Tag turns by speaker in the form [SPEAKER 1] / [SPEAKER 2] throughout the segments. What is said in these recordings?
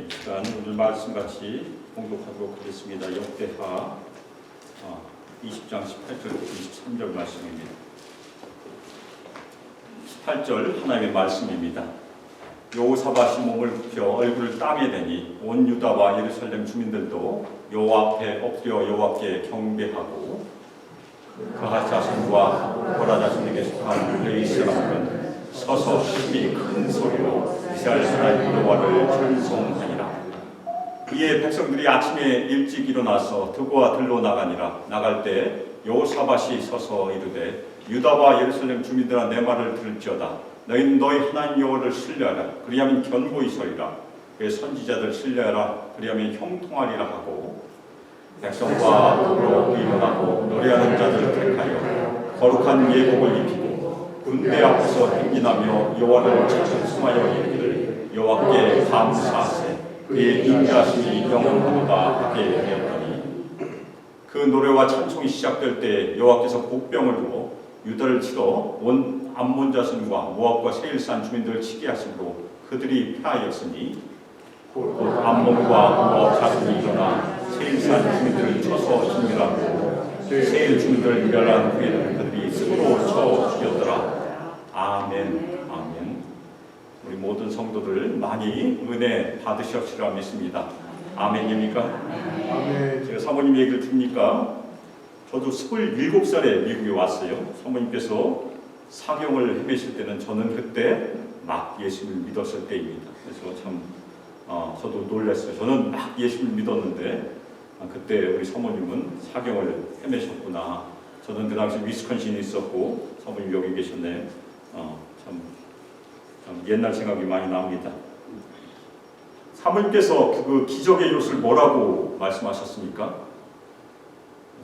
[SPEAKER 1] 이 시간 오늘 말씀 같이 공독하도록 하겠습니다. 역대하 20장 18절부터 23절 말씀입니다. 18절 하나님의 말씀입니다. 여호사밧이 몸을 굽혀 얼굴을 땅에 대니 온 유다와 예루살렘 주민들도 여호와 앞에 엎드려 여호와께 경배하고 그하 자손과 고라 자손에게 속한 레위 사람들은 서서 심히 큰 소리로 이스라엘 하나님 여호와를 찬송하니라. 이에 백성들이 아침에 일찍 일어나서 드고와 들로 나가니라. 나갈 때 여호사밧이 서서 이르되 유다와 예루살렘 주민들아 내 말을 들을지어다. 너희는 너희 하나님 여호와를 신뢰하라. 그리하면 견고히 서리라. 그의 선지자들 신뢰하라. 그리하면 형통하리라 하고 백성과 더불어 일어나고 노래하는 자들을 택하여 거룩한 예복을 입히고 군대 앞에서 행진하며 여호와를 찬송하여 이르기를 여호와께 감사하세. 그의 인자심이 영원하도다 하게 되었더니 그 노래와 찬송이 시작될 때 여호와께서 복병을 두어 유다를 치러 온 암몬 자손과 모압과 세일산 주민들을 치게 하심으로 그들이 패하였으니 곧 암몬과 모압 자손이 일어나 세일산 주민들을 쳐서 진멸하고 세일 주민들을 멸한 후에는 그들이 스스로 쳐 죽였더라. 아멘. 아멘. 우리 모든 성도들 많이 은혜 받으셨으리라 믿습니다. 아멘입니까? 아멘. 제가 사모님 얘기를 듣니까 저도 27살에 미국에 왔어요. 사모님께서 사경을 헤매실 때는 저는 그때 막 예수를 믿었을 때입니다. 그래서 참 저도 놀랐어요. 저는 막 예수를 믿었는데 그때 우리 사모님은 사경을 헤매셨구나. 저는 그 당시 위스콘신에 있었고 사모님 여기 계셨네. 참 옛날 생각이 많이 납니다. 사모님께서 그 기적의 요소를 뭐라고 말씀하셨습니까?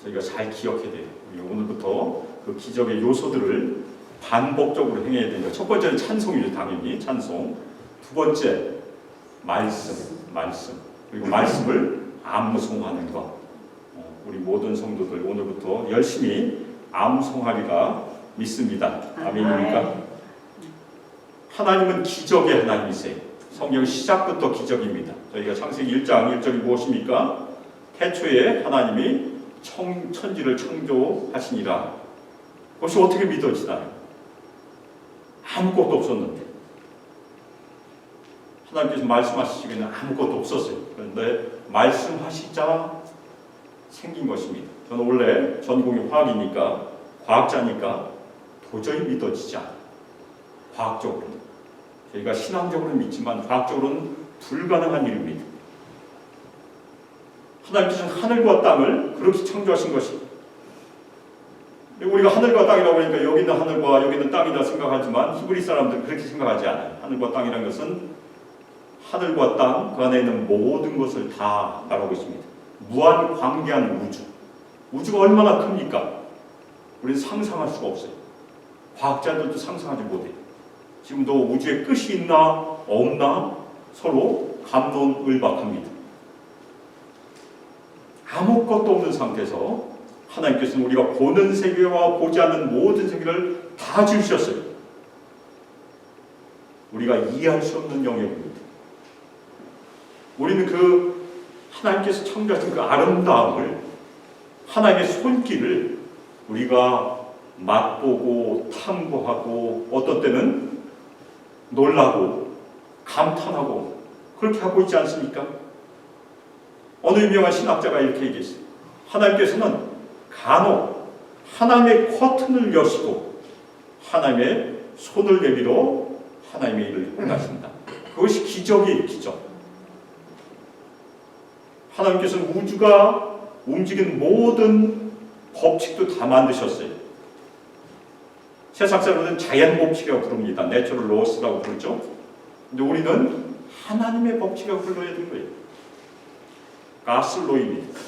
[SPEAKER 1] 저희가 잘 기억해야 돼요. 오늘부터 그 기적의 요소들을 반복적으로 행해야 됩니다. 첫 번째는 찬송이죠. 당연히 찬송. 두 번째 말씀. 그리고 말씀을 암송하는 것. 우리 모든 성도들 오늘부터 열심히 암송하리라 믿습니다. 아멘입니까? 하나님은 기적의 하나님이세요. 성경 시작부터 기적입니다. 저희가 창세기 1장 1절이 무엇입니까? 태초에 하나님이 천지를 창조하시니라. 그것이 어떻게 믿어지나요? 아무것도 없었는데 하나님께서 말씀하시기에는 아무것도 없었어요. 그런데 말씀하시자 생긴 것입니다. 저는 원래 전공이 화학이니까 과학자니까 도저히 믿어지지 않아요. 과학적으로는. 저희가 신앙적으로는 믿지만 과학적으로는 불가능한 일입니다. 하나님께서는 하늘과 땅을 그렇게 창조하신 것입니다. 우리가 하늘과 땅이라고 하니까 여기 있는 하늘과 여기 있는 땅이다 생각하지만 히브리 사람들은 그렇게 생각하지 않아요. 하늘과 땅이라는 것은 하늘과 땅, 그 안에 있는 모든 것을 다 말하고 있습니다. 무한 광대한 우주. 우주가 얼마나 큽니까? 우리는 상상할 수가 없어요. 과학자들도 상상하지 못해요. 지금도 우주에 끝이 있나 없나 서로 갑론을박합니다. 아무것도 없는 상태에서 하나님께서는 우리가 보는 세계와 보지 않는 모든 세계를 다 지으셨어요. 우리가 이해할 수 없는 영역입니다. 우리는 그 하나님께서 창조하신 그 아름다움을 하나님의 손길을 우리가 맛보고 탐구하고 어떤 때는 놀라고 감탄하고 그렇게 하고 있지 않습니까? 어느 유명한 신학자가 이렇게 얘기했어요. 하나님께서는 간혹 하나님의 커튼을 여시고 하나님의 손을 내밀어 하나님의 일을 행하신다. 그것이 기적이에요. 기적. 하나님께서는 우주가 움직이는 모든 법칙도 다 만드셨어요. 세상 사람들은 자연 법칙이라고 부릅니다. 내추럴 로스라고 부르죠. 근데 우리는 하나님의 법칙이라고 불러야 되는 거예요. 가슬로입니다.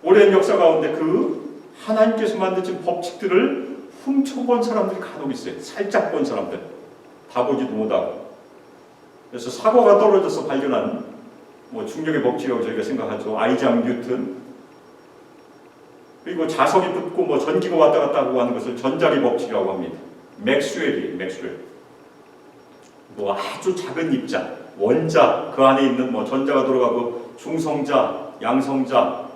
[SPEAKER 1] 오랜 역사 가운데 그 하나님께서 만드신 법칙들을 훔쳐본 사람들이 간혹 있어요. 살짝 본 사람들. 다 보지도 못하고. 그래서 사과가 떨어져서 발견한 중력의 법칙이라고 저희가 생각하죠. 아이작 뉴턴. 그리고 자석이 붙고 전기가 왔다 갔다 하고 하는 것을 전자리 법칙이라고 합니다. 맥스웰이에요. 맥스웰. 아주 작은 입자, 원자, 그 안에 있는 뭐 전자가 들어가고 중성자, 양성자,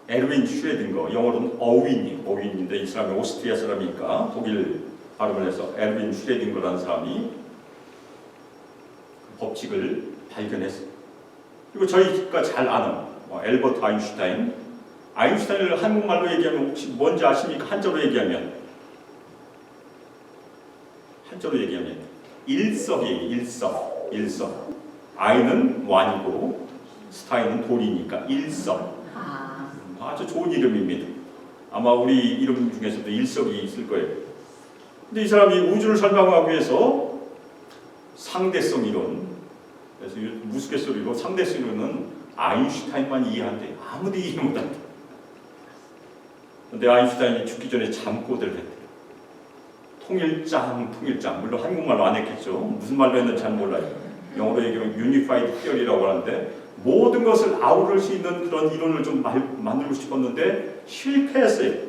[SPEAKER 1] 에르윈 슈레딩거, 영어로는 어윈인데 이 사람이 오스트리아 사람이니까 독일 발음을 해서 에르윈 슈레딩거라는 사람이 그 법칙을 발견했어요. 그리고 저희가 잘 아는 엘버트 아인슈타인을 한국말로 얘기하면 혹시 뭔지 아십니까? 한자로 얘기하면 일석이에요. 일석. 아인은 완이고 스타인은 돌이니까 일석. 아주 좋은 이름입니다. 아마 우리 이름 중에서도 일석이 있을 거예요. 근데 이 사람이 우주를 설명하기 위해서 상대성 이론, 그래서 우스갯소리로 상대성 이론은 아인슈타인만 이해한대. 아무도 이해 못한대. 근데 아인슈타인이 죽기 전에 잠꼬대를 했대요. 통일장. 물론 한국말로 안 했겠죠. 무슨 말로 했는지 잘 몰라요. 영어로 얘기하면 유니파이드 티어리라고 하는데 모든 것을 아우를 수 있는 그런 이론을 좀 만들고 싶었는데 실패했어요.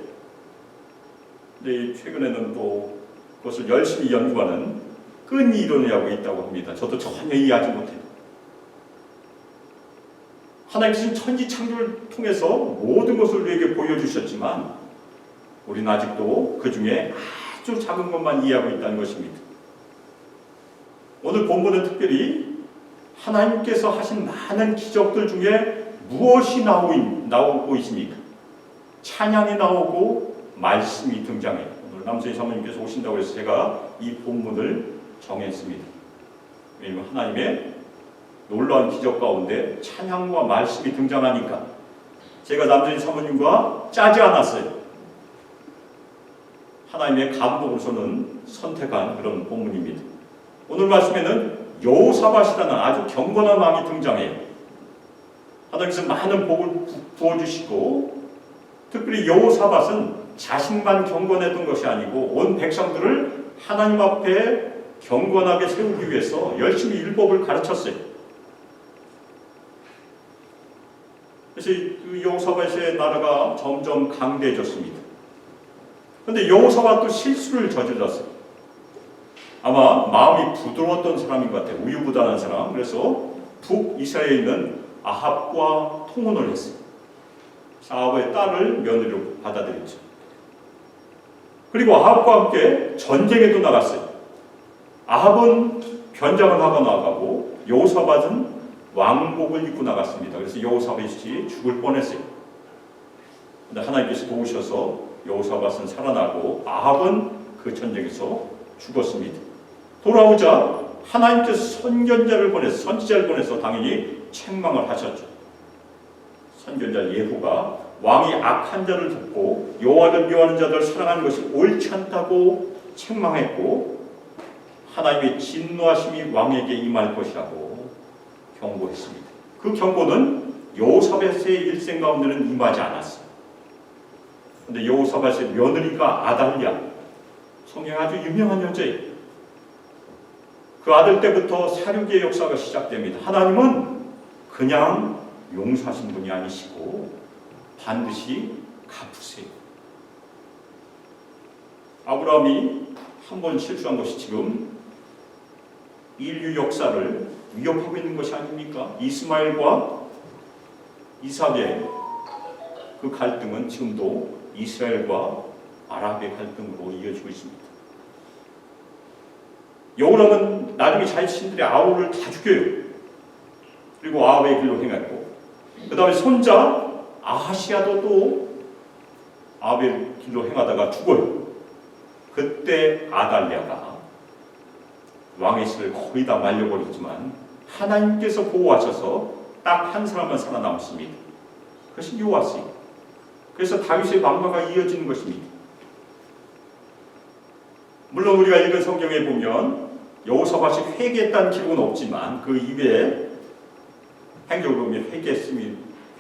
[SPEAKER 1] 근데 최근에는 또 그것을 열심히 연구하는 끈 이론이라고 있다고 합니다. 저도 전혀 이해하지 못해요. 하나님께서는 천지 창조를 통해서 모든 것을 우리에게 보여주셨지만 우리는 아직도 그 중에 아주 작은 것만 이해하고 있다는 것입니다. 오늘 본문은 특별히 하나님께서 하신 많은 기적들 중에 무엇이 나오고 있습니까? 찬양이 나오고 말씀이 등장해요. 오늘 남서희 사모님께서 오신다고 해서 제가 이 본문을 정했습니다. 왜냐하면 하나님의 놀라운 기적 가운데 찬양과 말씀이 등장하니까 제가 남서희 사모님과 짜지 않았어요. 하나님의 감동으로서는 선택한 그런 본문입니다. 오늘 말씀에는 여호사밧이라는 아주 경건한 왕이 등장해요. 하나님께서 많은 복을 부어주시고 특별히 여호사밧은 자신만 경건했던 것이 아니고 온 백성들을 하나님 앞에 경건하게 세우기 위해서 열심히 율법을 가르쳤어요. 그래서 그 여호사밧의 나라가 점점 강대해졌습니다. 그런데 여호사밧도 실수를 저질렀어요. 아마 마음이 부드러웠던 사람인 것 같아요. 우유부단한 사람. 그래서 북이스라엘에 있는 아합과 통혼을 했어요. 아합의 딸을 며느리로 받아들였죠. 그리고 아합과 함께 전쟁에도 나갔어요. 아합은 변장을 하고 나가고 여호사밧은 왕복을 입고 나갔습니다. 그래서 여호사밧이 죽을 뻔했어요. 그런데 하나님께서 도우셔서 여호사밧은 살아나고 아합은 그 전쟁에서 죽었습니다. 돌아오자 하나님께서 선지자를 보내서 당연히 책망을 하셨죠. 선지자 예후가 왕이 악한 자를 돕고 여호와를 미워하는 자들을 사랑하는 것이 옳지 않다고 책망했고 하나님의 진노하심이 왕에게 임할 것이라고 경고했습니다. 그 경고는 여호사밧의 일생 가운데는 임하지 않았어요. 그런데 여호사밧의 며느리가 아달랴, 성경에 아주 유명한 여자예요. 그 아들 때부터 사륙의 역사가 시작됩니다. 하나님은 그냥 용서하신 분이 아니시고 반드시 갚으세요. 아브라함이 한 번 실수한 것이 지금 인류 역사를 위협하고 있는 것이 아닙니까? 이스마엘과 이삭의 그 갈등은 지금도 이스라엘과 아랍의 갈등으로 이어지고 있습니다. 여호람은 나중에 자신들의 아우를 다 죽여요. 그리고 아합의 길로 행했고 그 다음에 손자 아하시아도 또 아합의 길로 행하다가 죽어요. 그때 아달랴가 왕의 씨를 거의 다 말려버리지만 하나님께서 보호하셔서 딱 한 사람만 살아남습니다. 그것이 요아스예요. 그래서 다윗의 왕가가 이어지는 것입니다. 물론 우리가 읽은 성경에 보면 여호사밧이 회개했다는 기록은 없지만 그 이외에 행적을 보면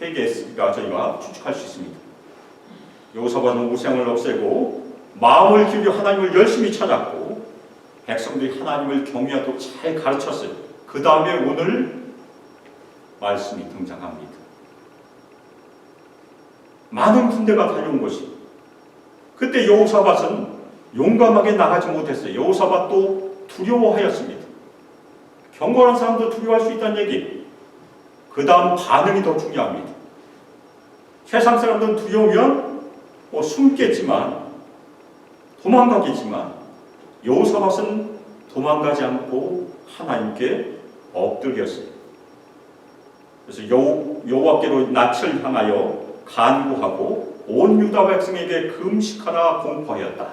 [SPEAKER 1] 회개했으니까 저희가 추측할 수 있습니다. 여호사밧은 우상을 없애고 마음을 기울여 하나님을 열심히 찾았고 백성들이 하나님을 경외하도록 잘 가르쳤어요. 그 다음에 오늘 말씀이 등장합니다. 많은 군대가 달려온 것이 그때 여호사밧은 용감하게 나가지 못했어요. 여호사밧도 두려워하였습니다. 경건한 사람도 두려워할 수 있다는 얘기. 그 다음 반응이 더 중요합니다. 세상 사람들은 두려우면 숨겠지만, 도망가겠지만, 여호사밧은 도망가지 않고 하나님께 엎드렸어요. 그래서 여호와께로 낯을 향하여 간구하고 온 유다 백성에게 금식하라 공포하였다.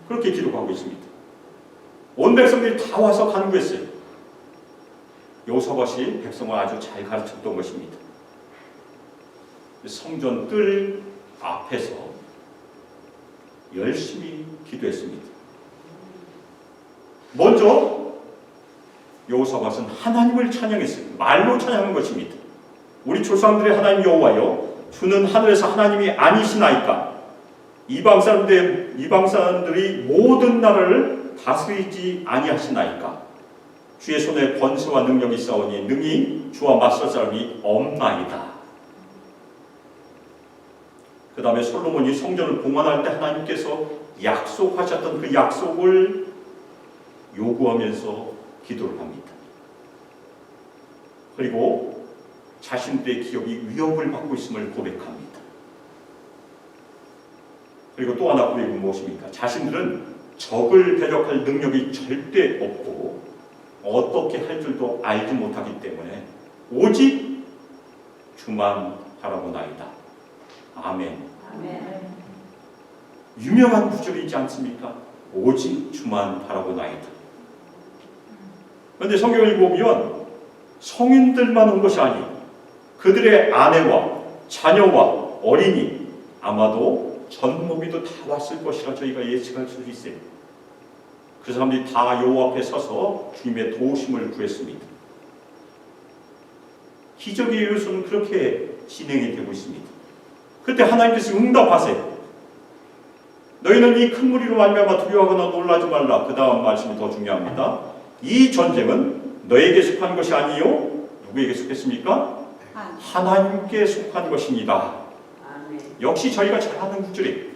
[SPEAKER 1] 그렇게 기록하고 있습니다. 온 백성들이 다 와서 간구했어요. 여호사밧이 백성을 아주 잘 가르쳤던 것입니다. 성전 뜰 앞에서 열심히 기도했습니다. 먼저 여호사밧은 하나님을 찬양했어요. 말로 찬양한 것입니다. 우리 조상들의 하나님 여호와여, 주는 하늘에서 하나님이 아니시나이까? 이방 사람들이 모든 나라를 다스리지 아니하시나이까? 주의 손에 권세와 능력이 있사오니 능히 주와 맞설 사람이 없나이다. 그 다음에 솔로몬이 성전을 봉헌할 때 하나님께서 약속하셨던 그 약속을 요구하면서 기도를 합니다. 그리고 자신들의 기업이 위협을 받고 있음을 고백합니다. 그리고 또 하나 고백은 무엇입니까? 자신들은 적을 대적할 능력이 절대 없고 어떻게 할 줄도 알지 못하기 때문에 오직 주만 바라보나이다. 아멘.
[SPEAKER 2] 아멘.
[SPEAKER 1] 유명한 구절이 있지 않습니까? 오직 주만 바라보나이다. 그런데 성경을 읽어보면 성인들만 온 것이 아니에요. 그들의 아내와 자녀와 어린이, 아마도 전모기도 다 왔을 것이라 저희가 예측할 수 있어요. 그 사람들이 다 여호와 앞에 서서 주님의 도우심을 구했습니다. 기적의 요소는 그렇게 진행이 되고 있습니다. 그때 하나님께서 응답하세요. 너희는 이 큰 무리로 말미암아 두려워하거나 놀라지 말라. 그 다음 말씀이 더 중요합니다. 이 전쟁은 너에게 속한 것이 아니요, 누구에게 속했습니까? 하나님께 속한 것입니다. 역시 저희가 잘 아는 구절이에요.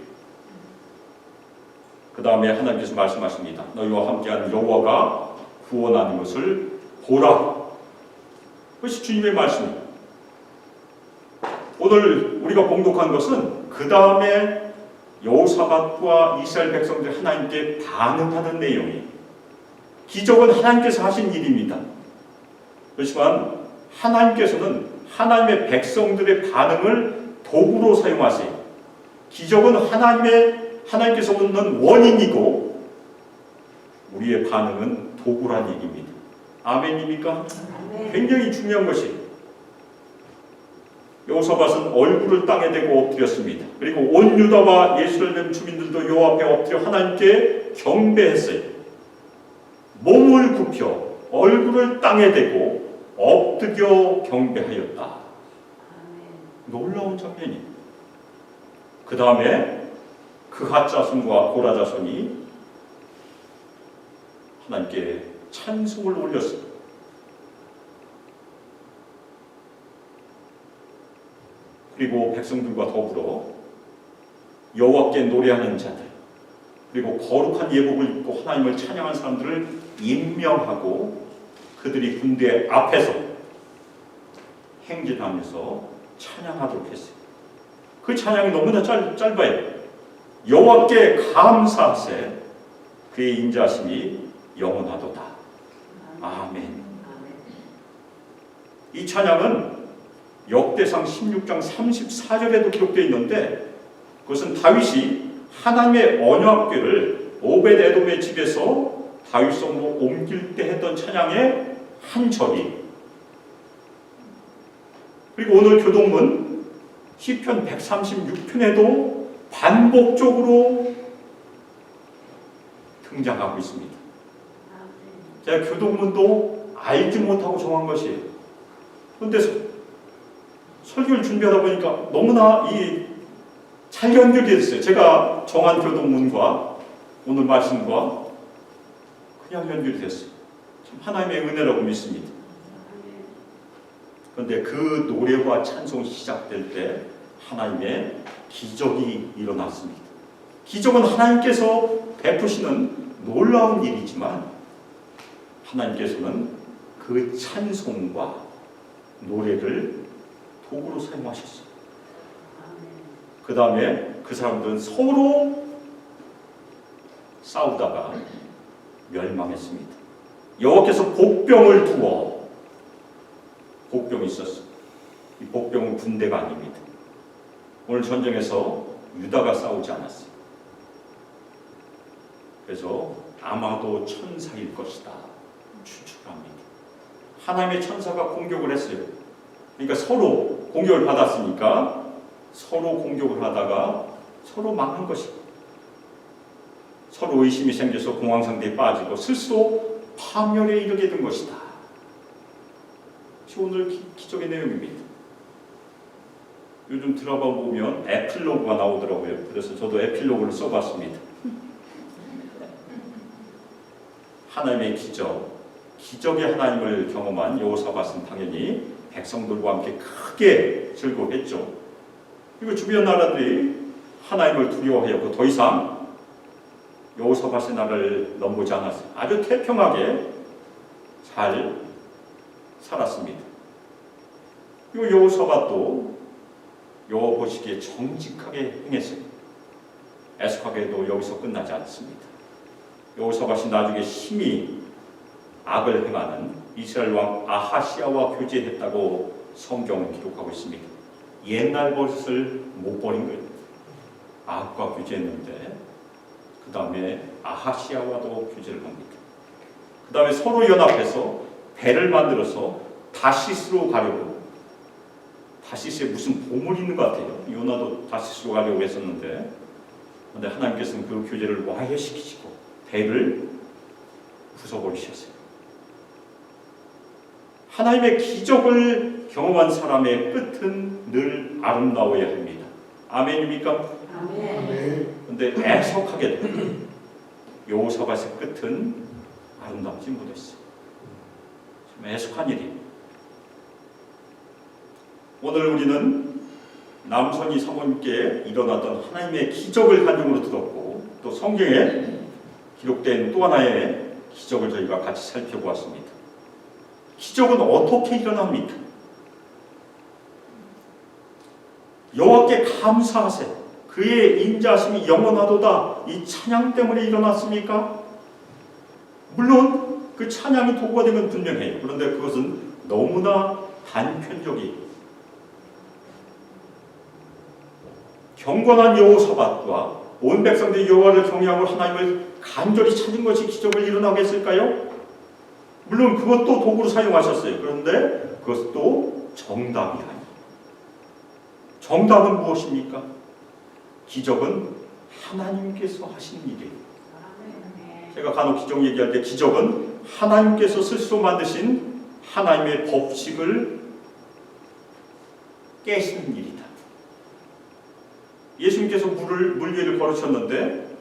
[SPEAKER 1] 그 다음에 하나님께서 말씀하십니다. 너희와 함께한 여호와가 구원하는 것을 보라. 그것이 주님의 말씀입니다. 오늘 우리가 봉독한 것은 그 다음에 여호사밧과 이스라엘 백성들이 하나님께 반응하는 내용이에요. 기적은 하나님께서 하신 일입니다. 그렇지만 하나님께서는 하나님의 백성들의 반응을 도구로 사용하세요. 기적은 하나님께서 얻는 원인이고 우리의 반응은 도구란 얘기입니다. 아멘입니까?
[SPEAKER 2] 아멘.
[SPEAKER 1] 굉장히 중요한 것이에요. 여호사밧은 얼굴을 땅에 대고 엎드렸습니다. 그리고 온 유다와 예루살렘 주민들도 여호와 앞에 엎드려 하나님께 경배했어요. 몸을 굽혀 얼굴을 땅에 대고 엎드려 경배하였다. 놀라운 장면입니다. 그 다음에 그핫 자손과 고라 자손이 하나님께 찬송을 올렸습니다. 그리고 백성들과 더불어 여호와께 노래하는 자들, 그리고 거룩한 예복을 입고 하나님을 찬양한 사람들을 임명하고 그들이 군대 앞에서 행진하면서 찬양하도록 했어요. 그 찬양이 너무나 짧아요. 여호와께 감사하세, 그의 인자하심이 영원하도다. 아멘. 이 찬양은 역대상 16장 34절에도 기록되어 있는데, 그것은 다윗이 하나님의 언약궤를 오벳에돔의 집에서 다윗성으로 옮길 때 했던 찬양의 한 절이. 그리고 오늘 교동문 시편 136편에도 반복적으로 등장하고 있습니다. 제가 교동문도 알지 못하고 정한 것이에요. 그런데 설교를 준비하다 보니까 너무나 잘 연결이 됐어요. 제가 정한 교동문과 오늘 말씀과 그냥 연결이 됐어요. 참 하나님의 은혜라고 믿습니다. 그런데 그 노래와 찬송이 시작될 때 하나님의 기적이 일어났습니다. 기적은 하나님께서 베푸시는 놀라운 일이지만 하나님께서는 그 찬송과 노래를 도구로 사용하셨어요. 그 다음에 그 사람들은 서로 싸우다가 멸망했습니다. 여호와께서 복병을 두어, 복병이 있었어요. 이 복병은 군대가 아닙니다. 오늘 전쟁에서 유다가 싸우지 않았어요. 그래서 아마도 천사일 것이다 추측합니다. 하나님의 천사가 공격을 했어요. 그러니까 서로 공격을 받았으니까 서로 공격을 하다가 서로 망한 것이고, 서로 의심이 생겨서 공황 상태에 빠지고 스스로 파멸에 이르게 된 것이다. 오늘 기적의 내용입니다. 요즘 드라마 보면 에필로그가 나오더라고요. 그래서 저도 에필로그를 써봤습니다. 하나님의 기적의 하나님을 경험한 여호사밧은 당연히 백성들과 함께 크게 즐거워했죠. 그리고 주변 나라들이 하나님을 두려워하였고 더 이상 여호사밧의 나라를 넘보지 않았어요. 아주 태평하게 잘 살았습니다. 그리고 여호사밧도 여호와 보시기에 정직하게 행했어요. 애석하게도 여기서 끝나지 않습니다. 여호사밧이 나중에 심히 악을 행하는 이스라엘 왕 아하시아와 교제했다고 성경은 기록하고 있습니다. 옛날 버릇을 못 버린 거예요. 악과 교제했는데 그 다음에 아하시아와도 교제를 합니다. 그 다음에 서로 연합해서 배를 만들어서 다시스로 가려고, 다시스에 무슨 보물이 있는 것 같아요. 요나도 다시스로 가려고 했었는데, 그런데 하나님께서는 그 교제를 와해시키시고 배를 부숴버리셨어요. 하나님의 기적을 경험한 사람의 끝은 늘 아름다워야 합니다. 아멘입니까? 아멘. 그런데 애석하게도 여호사밧의 끝은 아름답지 못했어요. 좀 애석한 일이에요. 오늘 우리는 남선이 사모님께 일어났던 하나님의 기적을 간증으로 들었고, 또 성경에 기록된 또 하나의 기적을 저희가 같이 살펴보았습니다. 기적은 어떻게 일어납니까? 여호와께 감사하세, 그의 인자하심이 영원하도다, 이 찬양 때문에 일어났습니까? 물론 그 찬양이 도구가 된 건 분명해요. 그런데 그것은 너무나 단편적이에요. 경건한 여호사밧과 온 백성들이 여호와를 경외하고 하나님을 간절히 찾은 것이 기적을 일어나게 했을까요? 물론 그것도 도구로 사용하셨어요. 그런데 그것도 정답이 아니에요. 정답은 무엇입니까? 기적은 하나님께서 하시는 일이에요. 제가 간혹 기적 얘기할 때 기적은 하나님께서 스스로 만드신 하나님의 법칙을 깨시는 일이다. 예수님께서 물 위를 걸으셨는데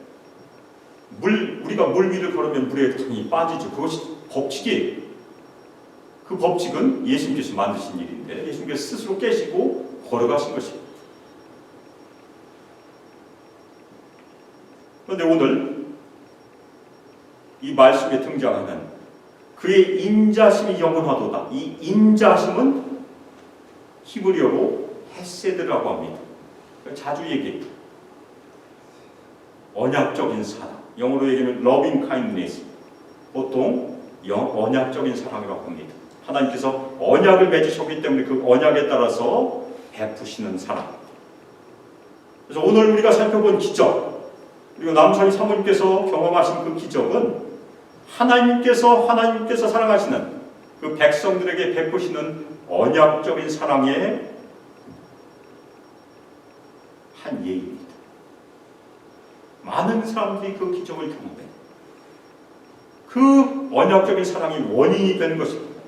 [SPEAKER 1] 우리가 물 위를 걸으면 물에 당연히 빠지죠. 그것이 법칙이에요. 그 법칙은 예수님께서 만드신 일인데 예수님께서 스스로 깨시고 걸어가신 것이에요. 그런데 오늘 이 말씀에 등장하는 그의 인자심이 영원하도다. 이 인자심은 히브리어로 헤세드라고 합니다. 자주 얘기해요. 언약적인 사랑. 영어로 얘기하면 loving kindness. 보통 언약적인 사랑이라고 합니다. 하나님께서 언약을 맺으셨기 때문에 그 언약에 따라서 베푸시는 사랑. 그래서 오늘 우리가 살펴본 기적, 그리고 남선이 사모님께서 경험하신 그 기적은 하나님께서 사랑하시는 그 백성들에게 베푸시는 언약적인 사랑의 한 예입니다. 많은 사람들이 그 기적을 경험해요. 그 언약적인 사랑이 원인이 되는 것입니다.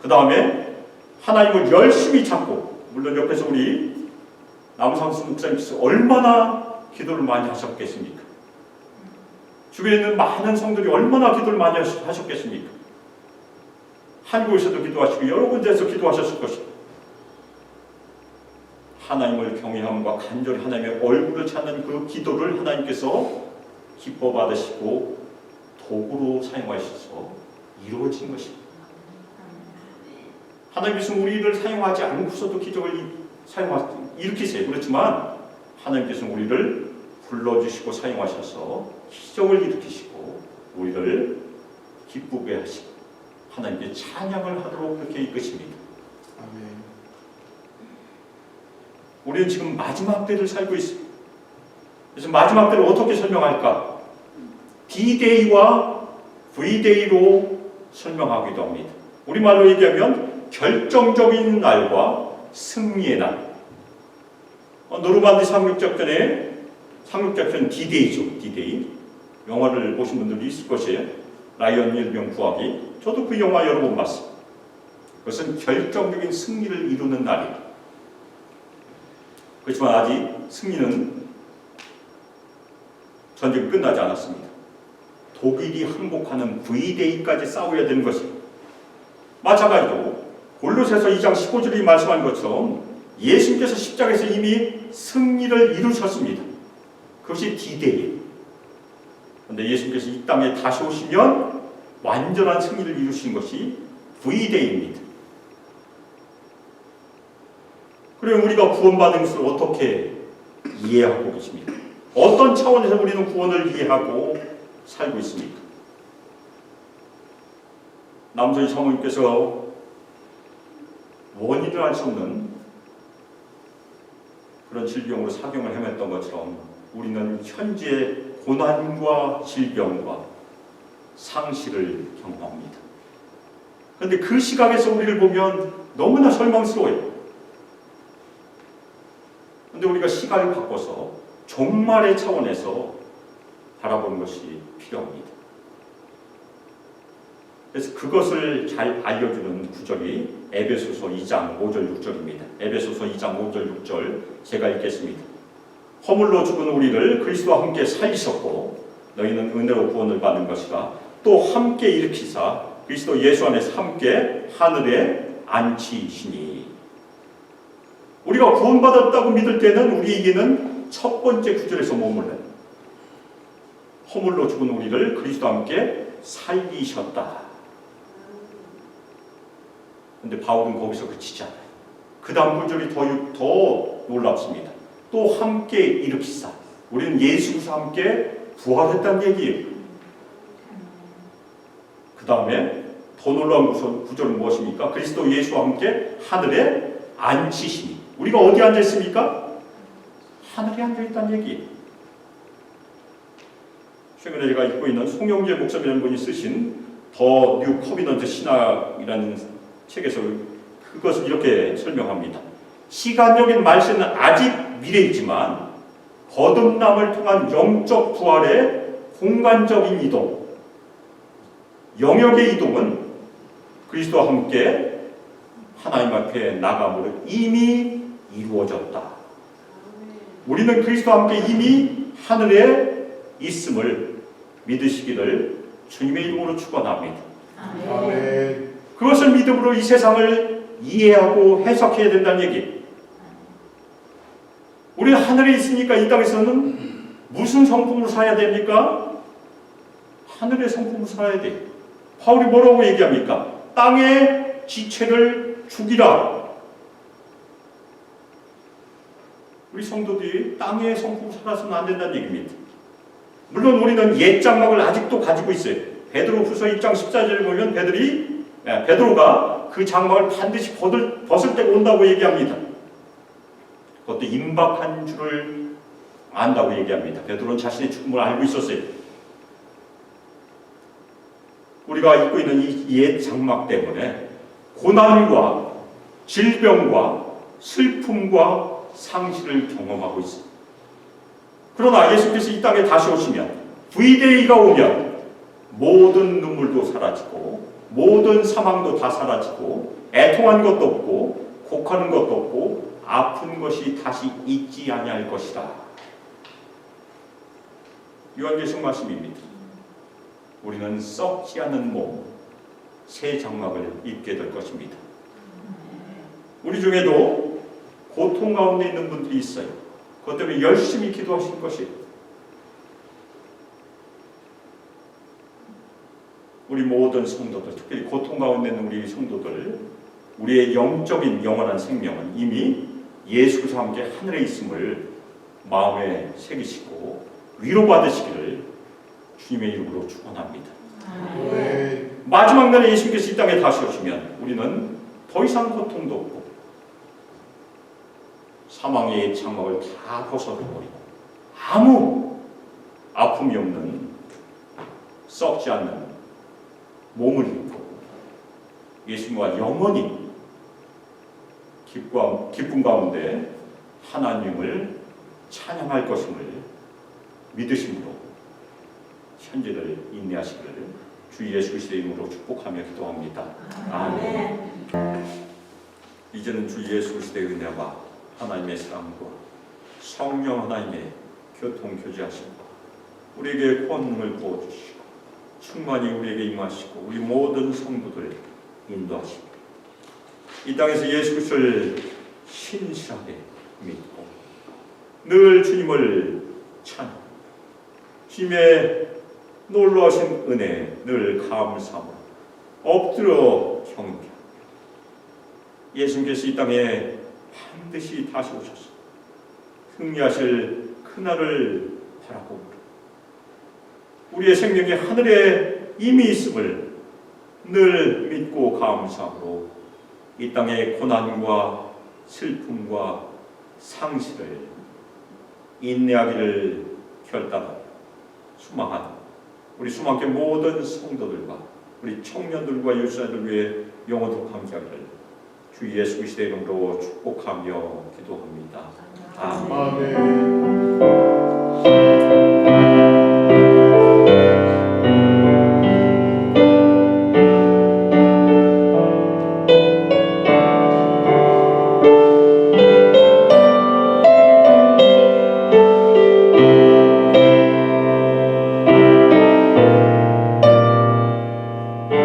[SPEAKER 1] 그 다음에 하나님을 열심히 찾고, 물론 옆에서 우리 남상수 목사님께서 얼마나 기도를 많이 하셨겠습니까? 주변에 있는 많은 성들이 얼마나 기도를 많이 하셨겠습니까? 한국에서도 기도하시고 여러 군데에서 기도하셨을 것입니다. 하나님을 경외함과 간절히 하나님의 얼굴을 찾는 그 기도를 하나님께서 기뻐 받으시고 도구로 사용하셔서 이루어진 것입니다. 하나님께서 우리를 사용하지 않고서도 기적을 일으키세요. 그렇지만 하나님께서 우리를 불러주시고 사용하셔서 기적을 일으키시고 우리를 기쁘게 하시고 하나님께 찬양을 하도록 그렇게 이끄십니다.
[SPEAKER 2] 아멘.
[SPEAKER 1] 우리는 지금 마지막 때를 살고 있습니다. 그래서 마지막 때를 어떻게 설명할까? D-Day와 V-Day로 설명하기도 합니다. 우리말로 얘기하면 결정적인 날과 승리의 날. 노르만디 상륙작전의 상륙작전 D-Day죠. D-Day. 영화를 보신 분들이 있을 것이에요. 라이언 일병 구하기. 저도 그 영화 여러 번 봤어요. 그것은 결정적인 승리를 이루는 날이에요. 그렇지만 아직 승리는 전쟁이 끝나지 않았습니다. 독일이 항복하는 V-Day까지 싸워야 되는 것입니다. 마찬가지로 골로새서 2장 15절이 말씀한 것처럼 예수님께서 십자가에서 이미 승리를 이루셨습니다. 그것이 D-Day예요. 그런데 예수님께서 이 땅에 다시 오시면 완전한 승리를 이루신 것이 V-Day입니다. 그럼 우리가 구원받은 것을 어떻게 이해하고 계십니까? 어떤 차원에서 우리는 구원을 이해하고 살고 있습니까? 남선희 사모님께서 원인을 알 수 없는 그런 질병으로 사경을 헤맸던 것처럼 우리는 현재 고난과 질병과 상실을 경험합니다. 그런데 그 시각에서 우리를 보면 너무나 절망스러워요. 그런데 우리가 시각을 바꿔서 종말의 차원에서 바라보는 것이 필요합니다. 그래서 그것을 잘 알려주는 구절이 에베소서 2장 5절 6절입니다. 에베소서 2장 5절 6절 제가 읽겠습니다. 허물로 죽은 우리를 그리스도와 함께 살리셨고 너희는 은혜로 구원을 받는 것이라 또 함께 일으키사 그리스도 예수 안에서 함께 하늘에 앉히시니. 우리가 구원받았다고 믿을 때는 우리에게는 첫 번째 구절에서 머물러요. 허물로 죽은 우리를 그리스도와 함께 살리셨다. 근데 바울은 거기서 그치지 않아요. 그 다음 구절이 더 놀랍습니다. 또 함께 일으키사. 우리는 예수와 함께 부활했다는 얘기예요. 그 다음에 더 놀라운 구절은 무엇입니까? 그리스도 예수와 함께 하늘에 앉히시니. 우리가 어디 앉아 있습니까? 하늘에 앉아 있다는 얘기예요. 최근에 제가 읽고 있는 송영재 목사님이라는 분이 쓰신 더 뉴 커비넌트 신학이라는 책에서 그것을 이렇게 설명합니다. 시간적인 말세는 아직 미래이지만 거듭남을 통한 영적 부활의 공간적인 이동, 영역의 이동은 그리스도와 함께 하나님 앞에 나감으로 이미 이루어졌다. 우리는 그리스도와 함께 이미 하늘에 있음을 믿으시기를 주님의 이름으로 축원합니다.
[SPEAKER 2] 아멘.
[SPEAKER 1] 그것을 믿음으로 이 세상을 이해하고 해석해야 된다는 얘기. 우리는 하늘에 있으니까 이 땅에서는 무슨 성품으로 살아야 됩니까? 하늘의 성품으로 살아야 돼. 바울이 뭐라고 얘기합니까? 땅의 지체를 죽이라. 우리 성도들이 땅의 성품으로 살아서는 안 된다는 얘기입니다. 물론 우리는 옛 장막을 아직도 가지고 있어요. 베드로후서 1장 14절에 보면 베드로가 그 장막을 반드시 벗을 때가 온다고 얘기합니다. 그것도 임박한 줄을 안다고 얘기합니다. 베드로는 자신의 죽음을 알고 있었어요. 우리가 입고 있는 이 옛 장막 때문에 고난과 질병과 슬픔과 상실을 경험하고 있습니다. 그러나 예수께서 이 땅에 다시 오시면 V-Day가 오면 모든 눈물도 사라지고 모든 사망도 다 사라지고 애통한 것도 없고 곡하는 것도 없고 아픈 것이 다시 있지 아니할 것이다. 요한계시록 말씀입니다. 우리는 썩지 않는 몸, 새 장막을 입게 될 것입니다. 우리 중에도 고통 가운데 있는 분들이 있어요. 그것 때문에 열심히 기도하실 것이에요. 우리 모든 성도들, 특별히 고통 가운데 있는 우리 성도들, 우리의 영적인 영원한 생명은 이미 예수 그리스도와 함께 하늘에 있음을 마음에 새기시고 위로받으시기를 주님의 이름으로 축원합니다.
[SPEAKER 2] 아멘.
[SPEAKER 1] 마지막 날에 예수님께서 이 땅에 다시 오시면 우리는 더 이상 고통도 없고 사망의 장막을 다 벗어버리고 아무 아픔이 없는 썩지 않는 몸을 입고 예수님과 영원히 기쁨 가운데 하나님을 찬양할 것임을 믿으심으로 현재를 인내하시기를 주 예수 그리스도의 이름으로 축복하며 기도합니다. 아멘. 이제는 주 예수 그리스도의 은혜와 하나님의 사랑과 성령 하나님의 교통교제하심과 우리에게 권능을 부어주시고 충만히 우리에게 임하시고 우리 모든 성도들 인도하시고 이 땅에서 예수 그리스도를 신실하게 믿고 늘 주님을 찬양, 주님의 놀라우신 은혜에 늘 감사하며 엎드려 경배하고 예수님께서 이 땅에 반드시 다시 오셔서 승리하실 그날을 바라보고 우리의 생명이 하늘에 이미 있음을 늘 믿고 감사하고 이 땅의 고난과 슬픔과 상실을 인내하기를 결단하고 수망하는 우리 수망교 모든 성도들과 우리 청년들과 유소년들 위해 영원토록 함께하기를 주 예수 그리스도의 이름으로 축복하며 기도합니다. 아멘.
[SPEAKER 2] 아멘.